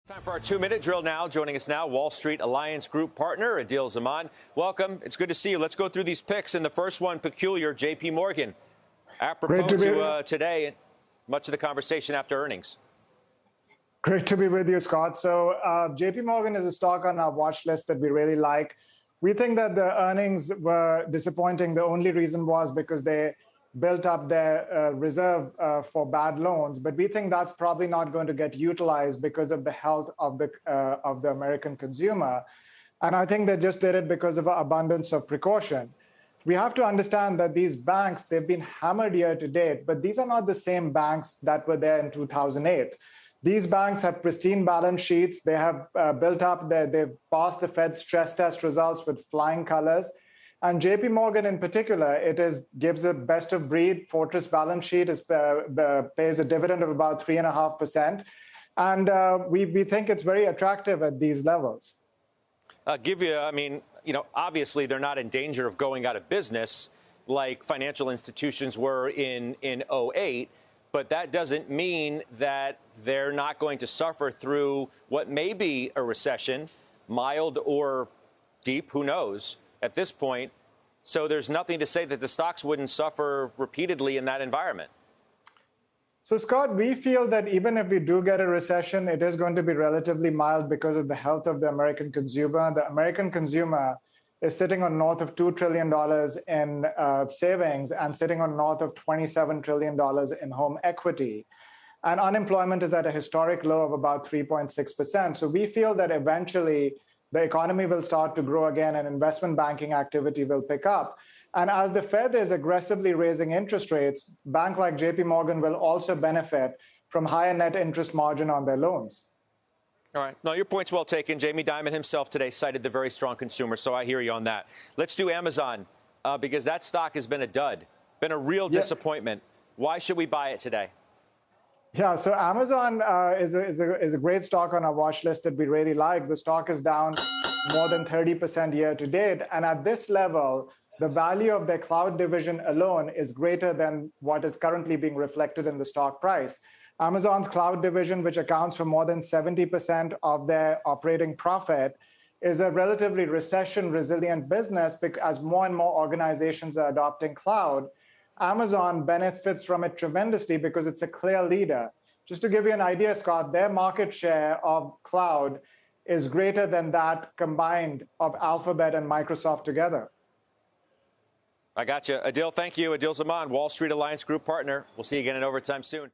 Time for our 2-minute drill now. Joining us now, Wall Street Alliance Group partner Aadil Zaman. Welcome. It's good to see you. Let's go through these picks. And the first one, peculiar, J.P. Morgan. Apropos to today, much of the conversation after earnings. Great to be with you, Scott. So J.P. Morgan is a stock on our watch list that we really like. We think that the earnings were disappointing. The only reason was because they built up their reserve for bad loans. But we think that's probably not going to get utilized because of the health of the American consumer. And I think they just did it because of an abundance of precaution. We have to understand that these banks, they've been hammered year to date, but these are not the same banks that were there in 2008. These banks have pristine balance sheets. They have built up, they've passed the Fed's stress test results with flying colors. And JP Morgan in particular, gives a best of breed fortress balance sheet, pays a dividend of about 3.5%. And we think it's very attractive at these levels. Obviously they're not in danger of going out of business like financial institutions were in 2008. But that doesn't mean that they're not going to suffer through what may be a recession, mild or deep, who knows, at this point. So there's nothing to say that the stocks wouldn't suffer repeatedly in that environment. So, Scott, we feel that even if we do get a recession, it is going to be relatively mild because of the health of the American consumer. The American consumer is sitting on north of $2 trillion in savings and sitting on north of $27 trillion in home equity. And unemployment is at a historic low of about 3.6%. So we feel that eventually the economy will start to grow again and investment banking activity will pick up. And as the Fed is aggressively raising interest rates, a bank like JP Morgan will also benefit from higher net interest margin on their loans. All right. No, your point's well taken. Jamie Dimon himself today cited the very strong consumer, so I hear you on that. Let's do Amazon, because that stock has been a dud, been a real disappointment. Why should we buy it today? Yeah, so Amazon is a great stock on our watch list that we really like. The stock is down more than 30% year to date. And at this level, the value of their cloud division alone is greater than what is currently being reflected in the stock price. Amazon's cloud division, which accounts for more than 70% of their operating profit, is a relatively recession-resilient business because as more and more organizations are adopting cloud, Amazon benefits from it tremendously because it's a clear leader. Just to give you an idea, Scott, their market share of cloud is greater than that combined of Alphabet and Microsoft together. I got you. Aadil, thank you. Aadil Zaman, Wall Street Alliance Group partner. We'll see you again in overtime soon.